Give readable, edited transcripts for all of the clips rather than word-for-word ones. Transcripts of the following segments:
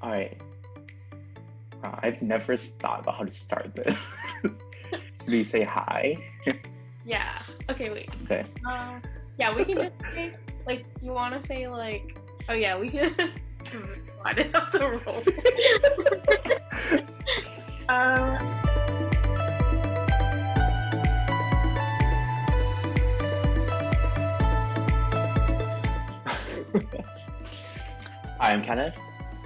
All right. I've never thought about how to start this. Should we say hi? Yeah. Okay, wait. Okay. Yeah, we can just say, like, you want to say, like, oh, yeah, we can. I didn't have to roll. Hi, I'm Kenneth.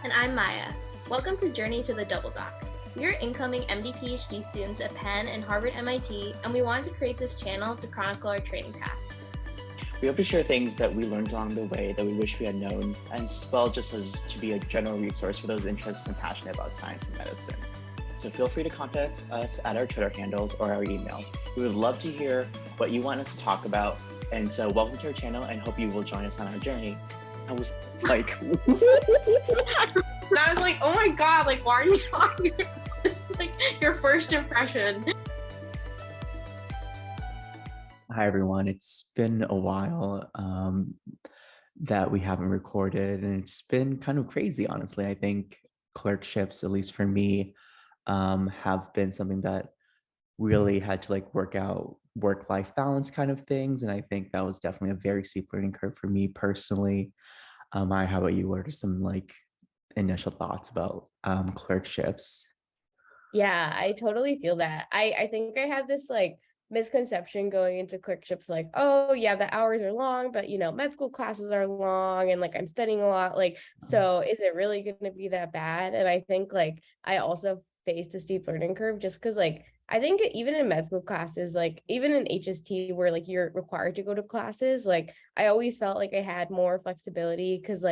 And I'm Maya. Welcome to Journey to the Double Doc. We are incoming MD PhD students at Penn and Harvard MIT, and we wanted to create this channel to chronicle our training paths. We hope to share things that we learned along the way that we wish we had known, as well just as to be a general resource for those interested and passionate about science and medicine. So feel free to contact us at our Twitter handles or our email. We would love to hear what you want us to talk about, and so welcome to our channel and hope you will join us on our journey. I was like, and I was like, oh my god, like, why are you talking about this? Is like your first impression. Hi, everyone. It's been a while that we haven't recorded, and it's been kind of crazy, honestly. I think clerkships, at least for me, have been something that really had to work out work-life balance kind of things. And I think that was definitely a very steep learning curve for me personally. How about you? What are some initial thoughts about clerkships? Yeah, I totally feel that. I think I had this misconception going into clerkships, oh yeah, the hours are long, but med school classes are long and I'm studying a lot. So is it really gonna be that bad? And I think I also faced a steep learning curve just because I think even in med school classes, even in HST where you're required to go to classes, I always felt like I had more flexibility because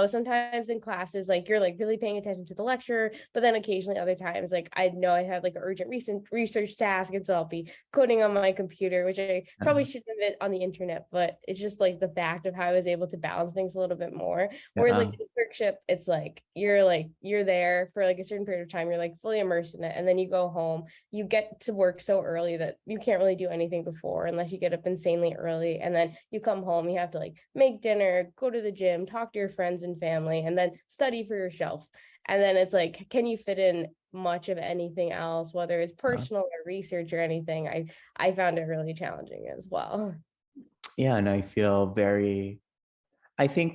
sometimes in classes, you're really paying attention to the lecture, but then occasionally other times, I know I have an urgent research task. And so I'll be coding on my computer, which I probably shouldn't have been on the internet, but it's just the fact of how I was able to balance things a little bit more. Whereas in clerkship, it's you're there for a certain period of time, you're fully immersed in it. And then you go home, you get to work so early that you can't really do anything before unless you get up insanely early. And then you come home, you have to make dinner, go to the gym, talk to your friends and family, and then study for yourself. And then it's can you fit in much of anything else, whether it's personal or research or anything? I found it really challenging as well. Yeah, and I think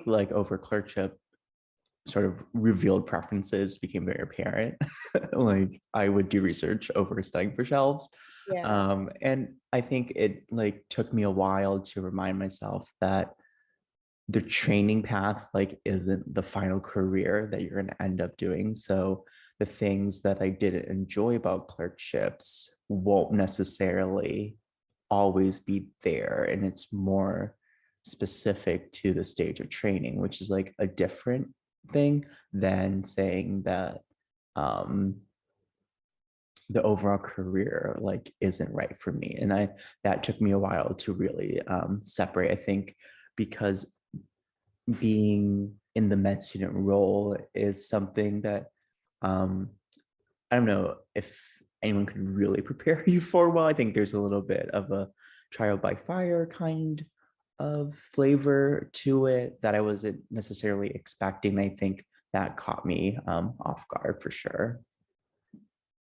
over clerkship sort of revealed preferences became very apparent. I would do research over studying for shelves. Yeah. And I think it took me a while to remind myself that the training path isn't the final career that you're going to end up doing. So the things that I didn't enjoy about clerkships won't necessarily always be there, and it's more specific to the stage of training, which is a different thing than saying that the overall career isn't right for me. And that took me a while to really separate, I think, because being in the med student role is something that I don't know if anyone could really prepare you for well. I think there's a little bit of a trial by fire kind of flavor to it that I wasn't necessarily expecting. I think that caught me off guard for sure.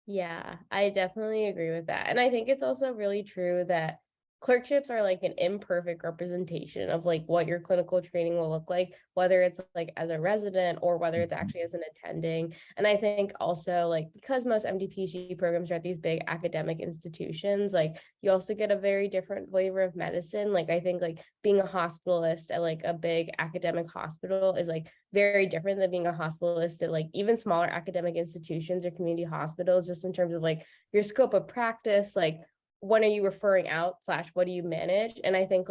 Yeah, I definitely agree with that. And I think it's also really true that clerkships are an imperfect representation of what your clinical training will look like, whether it's as a resident or whether it's actually as an attending. And I think also because most MD PhD programs are at these big academic institutions, you also get a very different flavor of medicine. I think being a hospitalist at a big academic hospital is very different than being a hospitalist at even smaller academic institutions or community hospitals, just in terms of your scope of practice, when are you referring out / what do you manage? And I think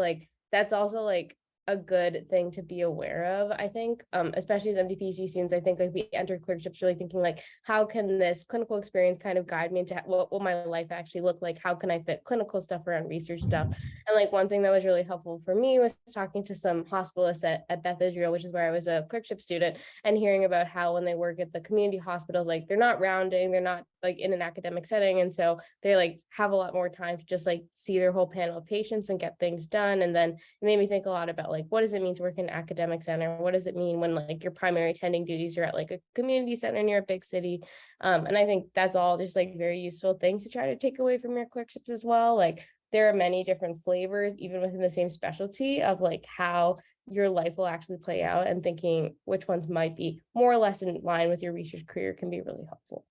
that's also a good thing to be aware of. I think especially as MD PhD students, I think we enter clerkships really thinking how can this clinical experience kind of guide me into what will my life actually look like? How can I fit clinical stuff around research stuff? And one thing that was really helpful for me was talking to some hospitalists at Beth Israel, which is where I was a clerkship student, and hearing about how when they work at the community hospitals, they're not rounding, they're not in an academic setting, and so they have a lot more time to just see their whole panel of patients and get things done. And then it made me think a lot about like, what does it mean to work in an academic center? What does it mean when like your primary attending duties are at like a community center near a big city? And I think that's all just like very useful things to try to take away from your clerkships as well. Like there are many different flavors, even within the same specialty, of like how your life will actually play out, and thinking which ones might be more or less in line with your research career can be really helpful.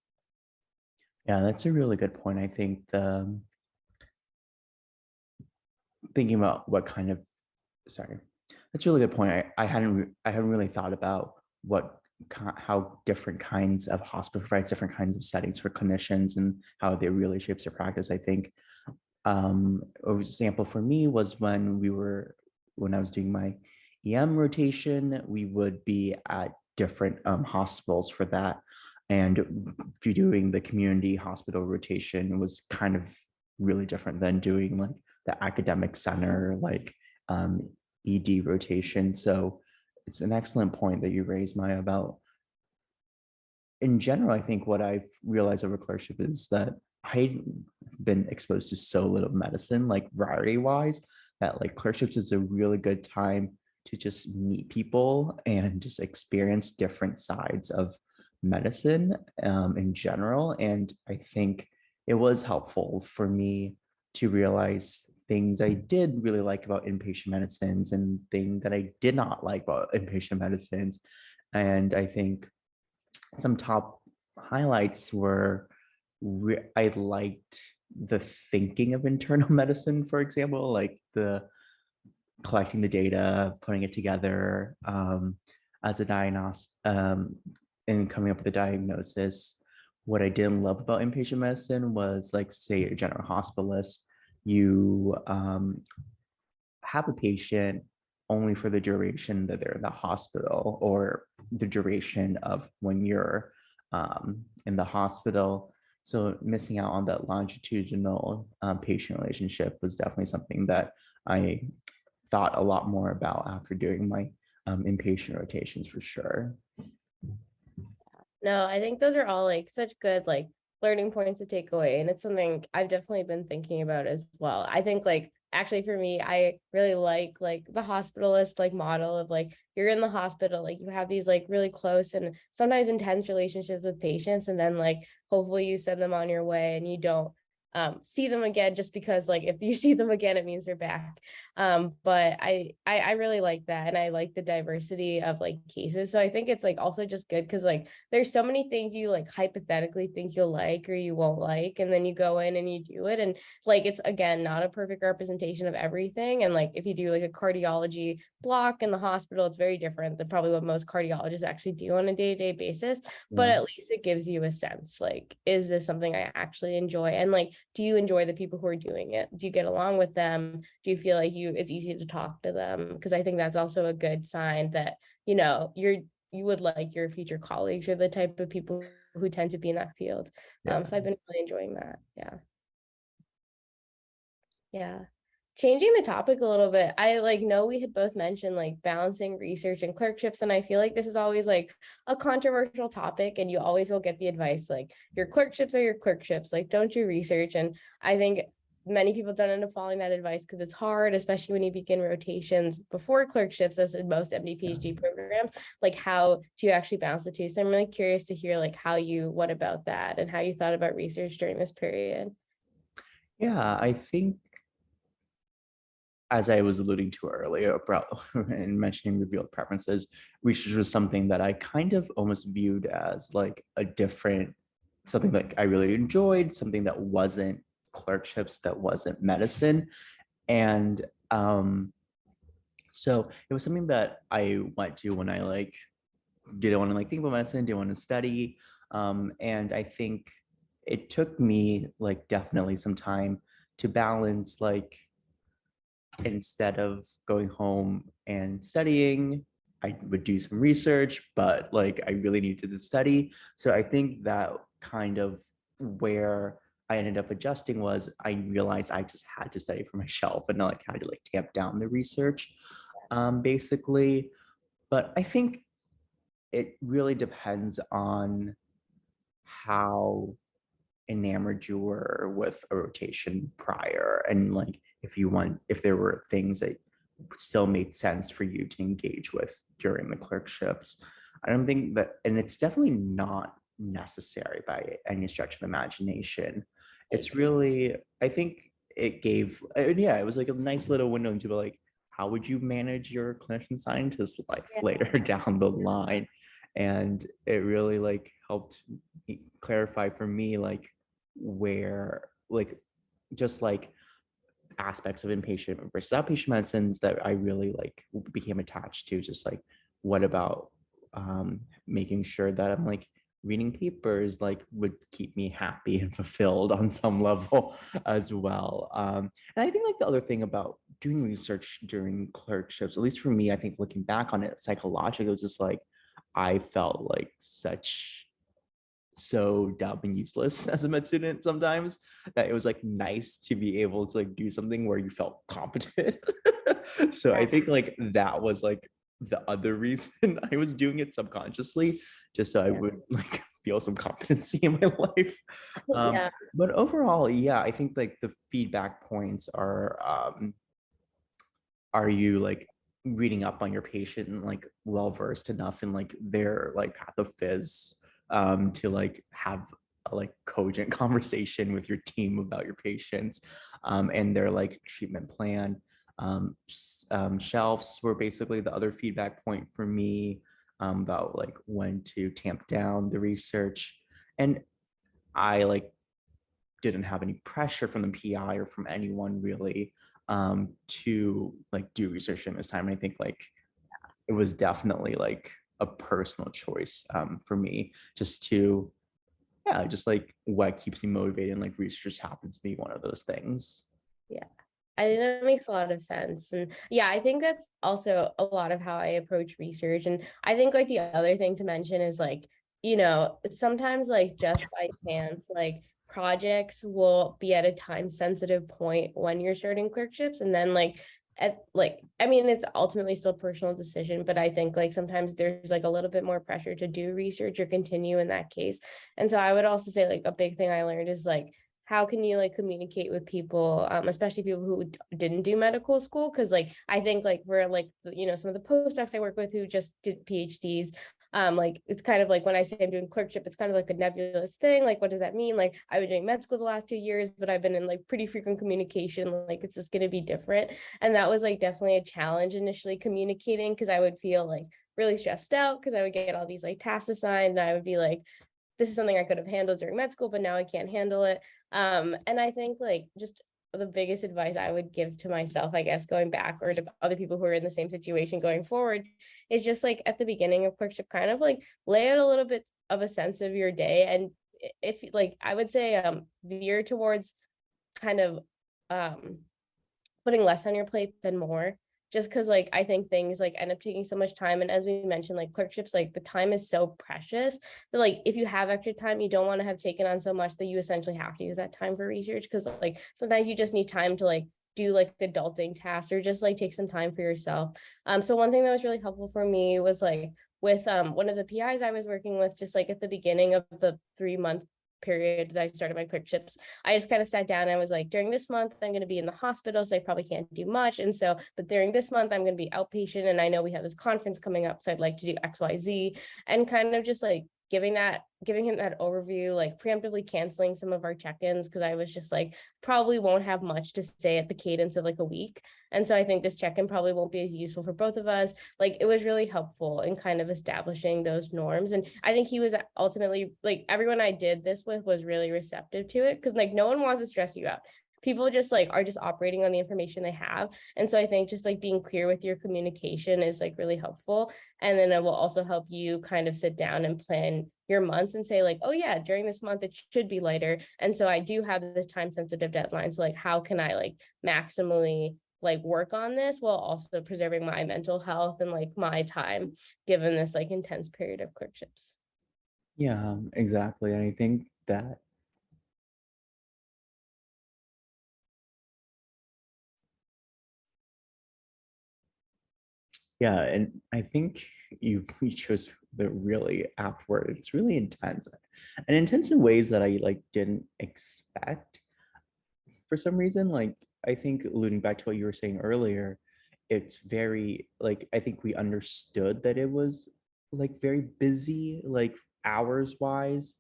Yeah, that's a really good point. I think the thinking about what kind of, sorry, that's a really good point. I hadn't really thought about how different kinds of hospital provides different kinds of settings for clinicians and how they really shapes their practice. I think an example for me was when I was doing my EM rotation, we would be at different hospitals for that. And doing the community hospital rotation was kind of really different than doing like the academic center, like ED rotation. So it's an excellent point that you raised, Maya, about in general. I think what I've realized over clerkship is that I've been exposed to so little medicine, like variety wise, that like clerkships is a really good time to just meet people and just experience different sides of medicine in general. And I think it was helpful for me to realize things I did really like about inpatient medicines and things that I did not like about inpatient medicines. And I think some top highlights were I liked the thinking of internal medicine, for example, like the collecting the data, putting it together as a diagnostic, and coming up with a diagnosis. What I didn't love about inpatient medicine was, like, say, a general hospitalist, you have a patient only for the duration that they're in the hospital or the duration of when you're in the hospital. So missing out on that longitudinal patient relationship was definitely something that I thought a lot more about after doing my inpatient rotations, for sure. No, I think those are all like such good like learning points to take away. And it's something I've definitely been thinking about as well. I think like actually for me, I really like the hospitalist like model of like you're in the hospital, like you have these like really close and sometimes intense relationships with patients, and then like hopefully you send them on your way and you don't see them again, just because like if you see them again it means they're back. But I really like that, and I like the diversity of like cases. So I think it's like also just good because like there's so many things you like hypothetically think you'll like or you won't like, and then you go in and you do it, and like it's again not a perfect representation of everything. And like if you do like a cardiology block in the hospital, it's very different than probably what most cardiologists actually do on a day-to-day basis. But at least it gives you a sense, like, is this something I actually enjoy? And like, do you enjoy the people who are doing it? Do you get along with them? Do you feel like it's easy to talk to them? Because I think that's also a good sign that, you know, you would like your future colleagues or the type of people who tend to be in that field. Yeah. So I've been really enjoying that. Yeah. Changing the topic a little bit, I like know we had both mentioned like balancing research and clerkships, and I feel like this is always like a controversial topic, and you always will get the advice like your clerkships are your clerkships, like don't do research. And I think many people don't end up following that advice because it's hard, especially when you begin rotations before clerkships, as in most MD PhD programs. Like, how do you actually balance the two? So I'm really curious to hear like what about that and how you thought about research during this period. Yeah, I think, as I was alluding to earlier about and mentioning revealed preferences, research was something that I kind of almost viewed as like a different, something like I really enjoyed, something that wasn't clerkships, that wasn't medicine. And so it was something that I went to when I like didn't want to like think about medicine, didn't want to study. And I think it took me like definitely some time to balance, like, instead of going home and studying, I would do some research, but like I really needed to study. So I think that kind of where I ended up adjusting was I realized I just had to study for myself and not like had to like tamp down the research, basically. But I think it really depends on how enamored you were with a rotation prior, and like if there were things that still made sense for you to engage with during the clerkships. I don't think that, and it's definitely not necessary by any stretch of imagination. It's really, I think it gave, yeah, it was like a nice little window into like, how would you manage your clinician scientist life later down the line? And it really like helped clarify for me like where like just like aspects of inpatient versus outpatient medicines that I really like became attached to. Just like, what about making sure that I'm like reading papers like would keep me happy and fulfilled on some level as well. And I think like the other thing about doing research during clerkships, at least for me, I think looking back on it psychologically, it was just like I felt like so dumb and useless as a med student sometimes that it was like nice to be able to like do something where you felt competent. So I think like that was like the other reason I was doing it subconsciously, just so I would like feel some competency in my life. But overall, yeah, I think like the feedback points are you like reading up on your patient and like well versed enough in like their like pathophys to like have a like cogent conversation with your team about your patients and their like treatment plan. Shelves were basically the other feedback point for me about like when to tamp down the research. And I like didn't have any pressure from the PI or from anyone really to like do research in this time. And I think like it was definitely like a personal choice for me just to, yeah, just like what keeps me motivated, and like research just happens to be one of those things. Yeah, I think that makes a lot of sense. And yeah, I think that's also a lot of how I approach research. And I think like the other thing to mention is like, sometimes like just by chance, like projects will be at a time sensitive point when you're starting clerkships. And then I mean, it's ultimately still a personal decision, but I think like sometimes there's like a little bit more pressure to do research or continue in that case. And so I would also say like a big thing I learned is like, how can you like communicate with people, especially people who didn't do medical school? Because like I think like we're like some of the postdocs I work with who just did PhDs, like it's kind of like when I say I'm doing clerkship, it's kind of like a nebulous thing. Like, what does that mean? Like I've been doing med school the last 2 years, but I've been in like pretty frequent communication. Like it's just going to be different, and that was like definitely a challenge initially communicating, because I would feel like really stressed out because I would get all these like tasks assigned, and I would be like, this is something I could have handled during med school, but now I can't handle it. And I think like just the biggest advice I would give to myself, I guess, going back, or to other people who are in the same situation going forward, is just like at the beginning of clerkship, kind of like lay out a little bit of a sense of your day. And if like, I would say veer towards kind of putting less on your plate than more, just because like I think things like end up taking so much time. And as we mentioned, like clerkships, like the time is so precious that like if you have extra time, you don't want to have taken on so much that you essentially have to use that time for research, because like sometimes you just need time to like do like adulting tasks or just like take some time for yourself. So one thing that was really helpful for me was like with one of the PIs I was working with, just like at the beginning of the 3-month period that I started my clerkships, I just kind of sat down and I was like, during this month, I'm going to be in the hospital, so I probably can't do much. And so, but during this month, I'm going to be outpatient, and I know we have this conference coming up, so I'd like to do XYZ, and kind of just like giving him that overview, like preemptively canceling some of our check-ins, because I was just like, probably won't have much to say at the cadence of like a week. And so I think this check-in probably won't be as useful for both of us. Like it was really helpful in kind of establishing those norms. And I think he was ultimately, like, everyone I did this with was really receptive to it, because like no one wants to stress you out. People just like are just operating on the information they have. And so I think just like being clear with your communication is like really helpful. And then it will also help you kind of sit down and plan your months and say like, oh yeah, during this month it should be lighter. And so I do have this time sensitive deadline. So like, how can I like maximally like work on this while also preserving my mental health and like my time given this like intense period of clerkships? Yeah, exactly. And I think that yeah, and I think you chose the really apt word. It's really intense, and intense in ways that I like didn't expect for some reason. Like I think alluding back to what you were saying earlier, it's very like, I think we understood that it was like very busy, like hours wise,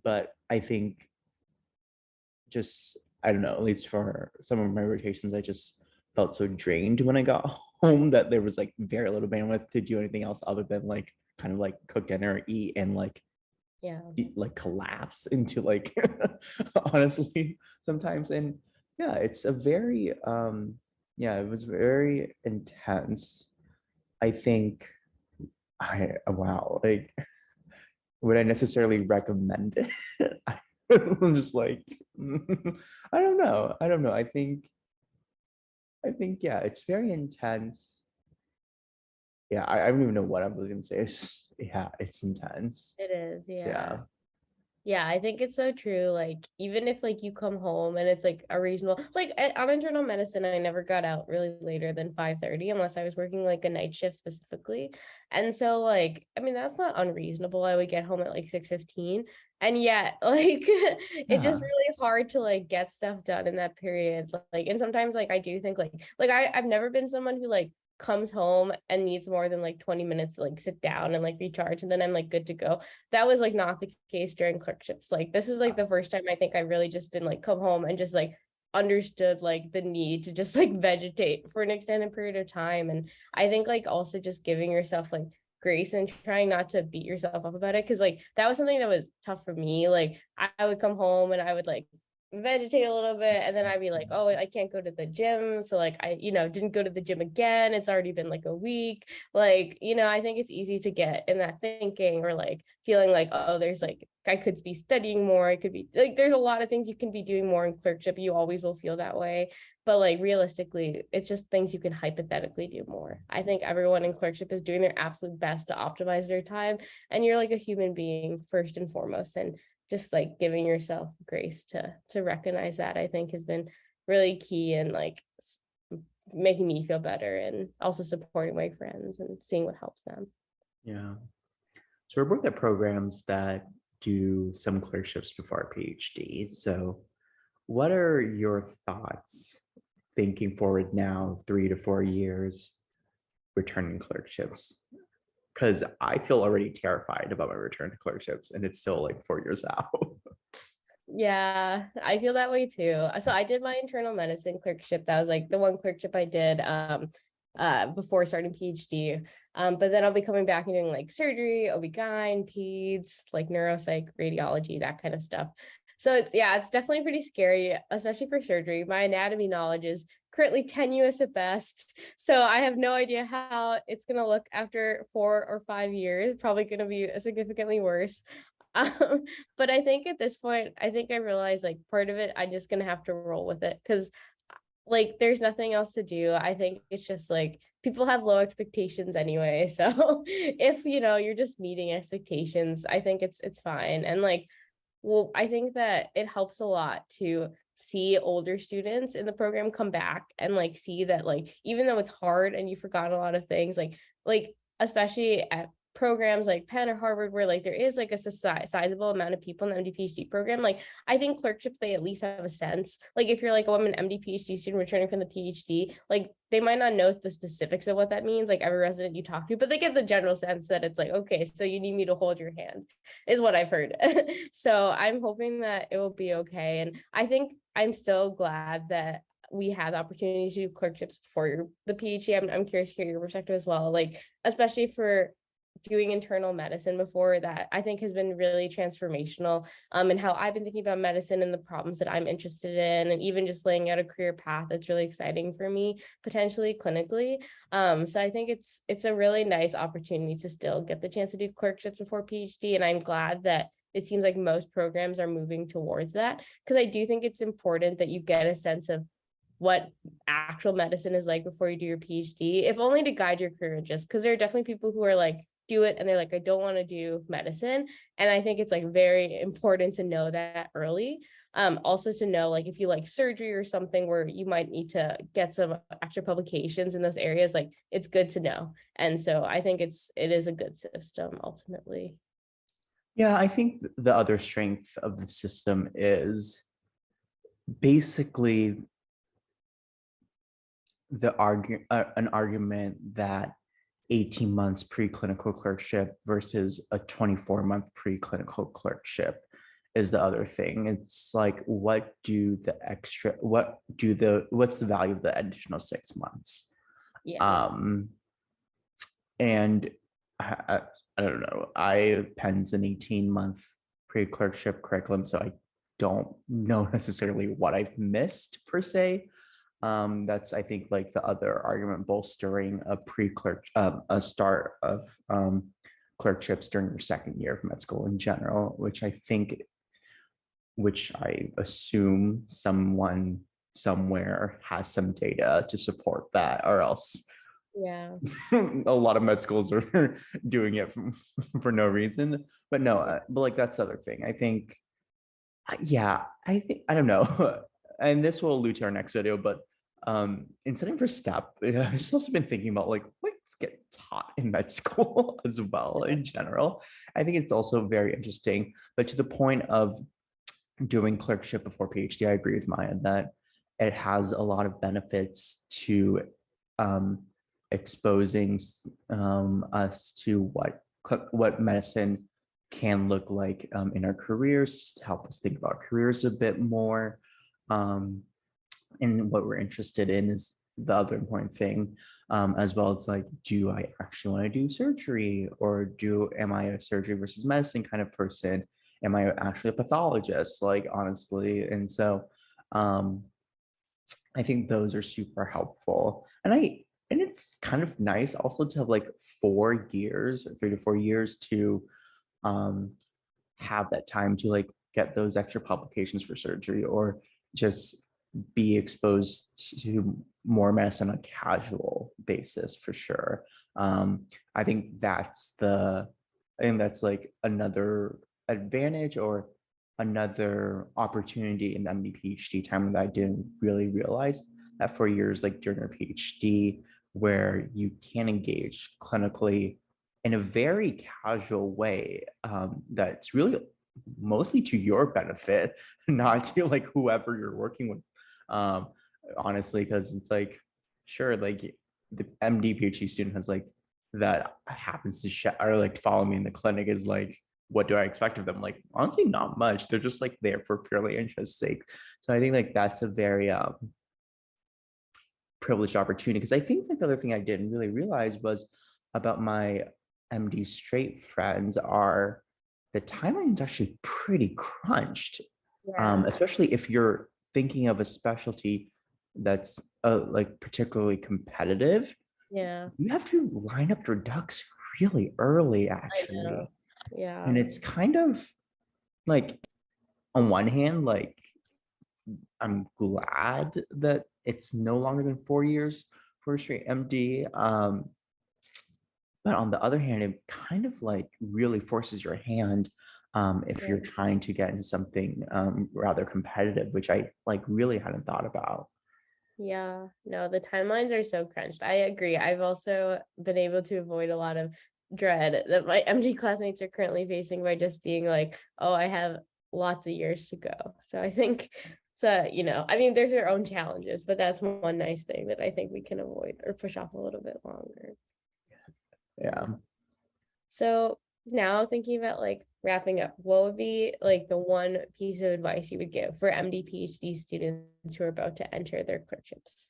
but I think just, I don't know, at least for some of my rotations, I just felt so drained when I got home that there was like very little bandwidth to do anything else other than like kind of like cook dinner, eat, and like Yeah. like collapse into like honestly sometimes. And yeah, it's a very yeah, it was very intense. I think wow, like would I necessarily recommend it? I'm just like I don't know. I think yeah, it's very intense. Yeah, I don't even know what I was gonna say. Yeah, it's intense. It is, yeah. Yeah. Yeah, I think it's so true. Like, even if like you come home and it's like a reasonable, like on internal medicine, I never got out really later than 5:30 unless I was working like a night shift specifically. And so like, I mean, that's not unreasonable. I would get home at like 6:15. And yet, like it's Yeah. just really hard to like get stuff done in that period. Like, and sometimes like I do think like I've never been someone who like comes home and needs more than like 20 minutes to like sit down and like recharge and then I'm like good to go. That was like not the case during clerkships. Like this was like the first time I think I really just been like come home and just like understood like the need to just like vegetate for an extended period of time. And I think like also just giving yourself like grace and trying not to beat yourself up about it, because like that was something that was tough for me. Like I would come home and I would like vegetate a little bit and then I'd be like, oh, I can't go to the gym, so like I didn't go to the gym again, it's already been like a week. Like I think it's easy to get in that thinking or like feeling like, oh, there's like I could be studying more, I could be like, there's a lot of things you can be doing more in clerkship, you always will feel that way, but like realistically it's just things you can hypothetically do more. I think everyone in clerkship is doing their absolute best to optimize their time, and you're like a human being first and foremost, and just like giving yourself grace to recognize that, I think has been really key in like making me feel better and also supporting my friends and seeing what helps them. Yeah. So we're both at programs that do some clerkships before our PhD. So what are your thoughts thinking forward now, 3 to 4 years, returning clerkships? Because I feel already terrified about my return to clerkships and it's still like 4 years out. Yeah, I feel that way too. So I did my internal medicine clerkship. That was like the one clerkship I did before starting PhD. But then I'll be coming back and doing like surgery, OB-GYN, peds, like neuropsych, radiology, that kind of stuff. So it's definitely pretty scary, especially for surgery. My anatomy knowledge is currently tenuous at best. So I have no idea how it's going to look after 4 or 5 years, probably going to be significantly worse. But I think at this point, I think I realized like part of it, I'm just going to have to roll with it because like there's nothing else to do. I think it's just like people have low expectations anyway. So if you're just meeting expectations, I think it's fine. And like, well, I think that it helps a lot to see older students in the program come back and like see that like even though it's hard and you forgot a lot of things, like especially at programs like Penn or Harvard where like there is like a sizable amount of people in the MD PhD program, like I think clerkships, they at least have a sense. Like if you're like, oh, I'm an MD PhD student returning from the PhD, like they might not know the specifics of what that means, like every resident you talk to, but they get the general sense that it's like, okay, so you need me to hold your hand, is what I've heard. So I'm hoping that it will be okay. And I think I'm still glad that we had the opportunity to do clerkships before the PhD. I'm curious to hear your perspective as well, like especially for doing internal medicine before that, I think has been really transformational, and how I've been thinking about medicine and the problems that I'm interested in, and even just laying out a career path that's really exciting for me, potentially clinically. So I think it's a really nice opportunity to still get the chance to do clerkships before PhD, and I'm glad that it seems like most programs are moving towards that, because I do think it's important that you get a sense of what actual medicine is like before you do your PhD, if only to guide your career, just because there are definitely people who are like, do it and they're like, I don't want to do medicine. And I think it's like very important to know that early. Also to know like if you like surgery or something where you might need to get some extra publications in those areas, like it's good to know. And so I think it is a good system ultimately. Yeah, I think the other strength of the system is basically an argument that 18 months preclinical clerkship versus a 24-month preclinical clerkship is the other thing. It's like, what's the value of the additional 6 months? Yeah. And I don't know, Penn's an 18-month pre-clerkship curriculum, so I don't know necessarily what I've missed per se. That's, I think, like the other argument bolstering a start of clerkships during your second year of med school in general, which I assume someone somewhere has some data to support that, or else Yeah. a lot of med schools are doing it for no reason. But no, but like that's the other thing. I think, I don't know. And this will allude to our next video, but in studying for STEP, I've just also been thinking about like what's get taught in med school as well in general. I think it's also very interesting. But to the point of doing clerkship before PhD, I agree with Maya that it has a lot of benefits to exposing us to what medicine can look like in our careers, just to help us think about careers a bit more. And what we're interested in is the other important thing, as well. It's like, do I actually want to do surgery, or am I a surgery versus medicine kind of person? Am I actually a pathologist? Like, honestly. And so I think those are super helpful. And it's kind of nice also to have like 4 years or 3 to 4 years to have that time to like get those extra publications for surgery, or just be exposed to more medicine on a casual basis for sure. I think that's like another advantage or another opportunity in the MD PhD time that I didn't really realize, that 4 years like during your PhD, where you can engage clinically in a very casual way, that's really mostly to your benefit, not to like whoever you're working with. Honestly, because it's like, sure, like the MD PhD student has like that happens to or like follow me in the clinic is like, what do I expect of them? Like, honestly, not much. They're just like there for purely interest's sake. So I think like that's a very privileged opportunity, because I think like the other thing I didn't really realize was about my MD straight friends are the timeline's actually pretty crunched, Yeah. especially if you're thinking of a specialty that's like particularly competitive. Yeah. You have to line up your ducks really early, I actually. know. Yeah. And it's kind of like, on one hand, like I'm glad that it's no longer than 4 years for a straight MD. But on the other hand, it kind of like really forces your hand if you're Yeah. trying to get into something rather competitive, which I like really hadn't thought about. Yeah, no, the timelines are so crunched. I agree. I've also been able to avoid a lot of dread that my MD classmates are currently facing by just being like, oh, I have lots of years to go. So I think, so, I mean, there's their own challenges, but that's one nice thing that I think we can avoid or push off a little bit longer. Yeah. So now thinking about like wrapping up, what would be like the one piece of advice you would give for MD PhD students who are about to enter their clerkships?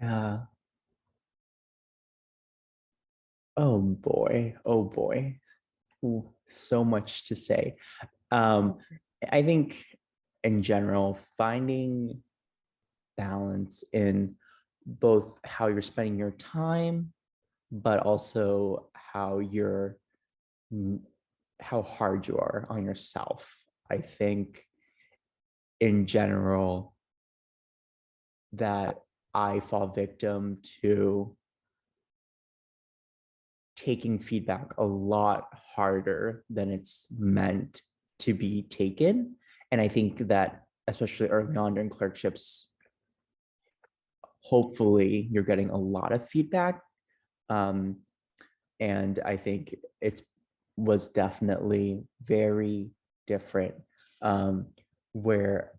Yeah. Oh boy. Oh boy. Ooh, so much to say. I think in general, finding balance in both how you're spending your time, but also how hard you are on yourself. I think in general that I fall victim to taking feedback a lot harder than it's meant to be taken. And I think that especially early on during clerkships, hopefully you're getting a lot of feedback. And I think it was definitely very different, where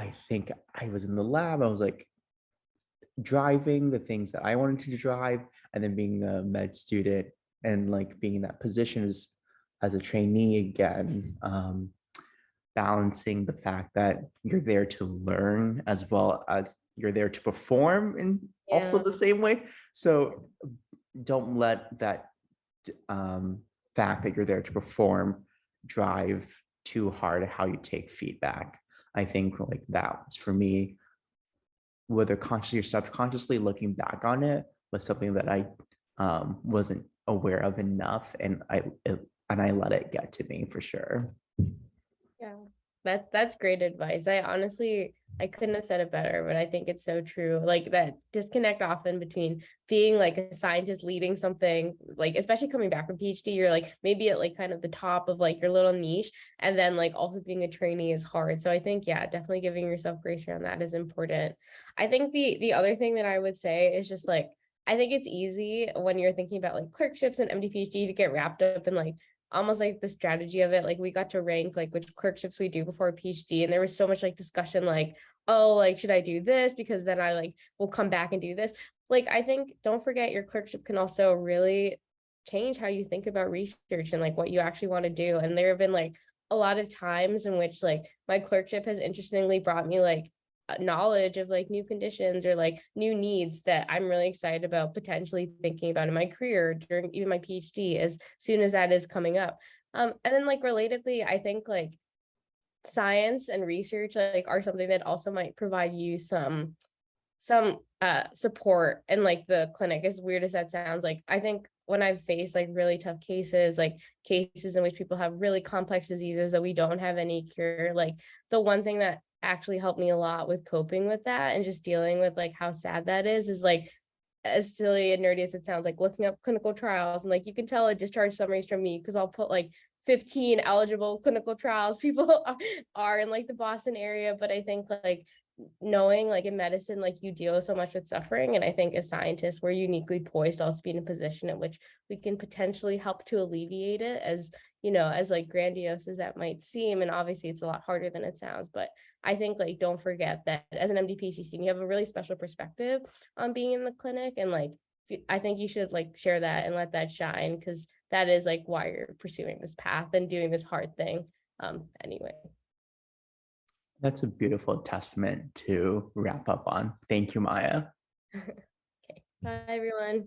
I think I was in the lab, I was like driving the things that I wanted to drive, and then being a med student and like being in that position as a trainee again, balancing the fact that you're there to learn as well as you're there to perform in also Yeah. the same way. So don't let that fact that you're there to perform drive too hard how you take feedback. I think like that was for me, whether consciously or subconsciously, looking back on it was something that I wasn't aware of enough, and I let it get to me for sure. Yeah, that's great advice. I couldn't have said it better, but I think it's so true. Like that disconnect often between being like a scientist leading something, like especially coming back from PhD, you're like maybe at like kind of the top of like your little niche, and then like also being a trainee is hard. So I think yeah, definitely giving yourself grace around that is important. I think the other thing that I would say is just like I think it's easy when you're thinking about like clerkships and MD PhD to get wrapped up in like almost like the strategy of it. Like we got to rank like which clerkships we do before PhD, and there was so much like discussion like, oh, like should I do this because then I like will come back and do this. Like I think don't forget your clerkship can also really change how you think about research and like what you actually want to do. And there have been like a lot of times in which like my clerkship has interestingly brought me like knowledge of like new conditions or like new needs that I'm really excited about potentially thinking about in my career during even my PhD as soon as that is coming up. And then like relatedly, I think like science and research like are something that also might provide you some support in like the clinic, as weird as that sounds. Like I think when I've faced like really tough cases, like cases in which people have really complex diseases that we don't have any cure, like the one thing that actually helped me a lot with coping with that and just dealing with like how sad that is like, as silly and nerdy as it sounds, like looking up clinical trials, and like you can tell a discharge summaries from me because I'll put like 15 eligible clinical trials people are in like the Boston area. But I think like knowing like in medicine, like you deal so much with suffering, and I think as scientists we're uniquely poised to also be in a position in which we can potentially help to alleviate it, as you know, as like grandiose as that might seem, and obviously it's a lot harder than it sounds. But I think like don't forget that as an MD PhD student you have a really special perspective on being in the clinic, and like I think you should like share that and let that shine, because that is like why you're pursuing this path and doing this hard thing anyway. That's a beautiful testament to wrap up on. Thank you, Maya. Okay, bye everyone.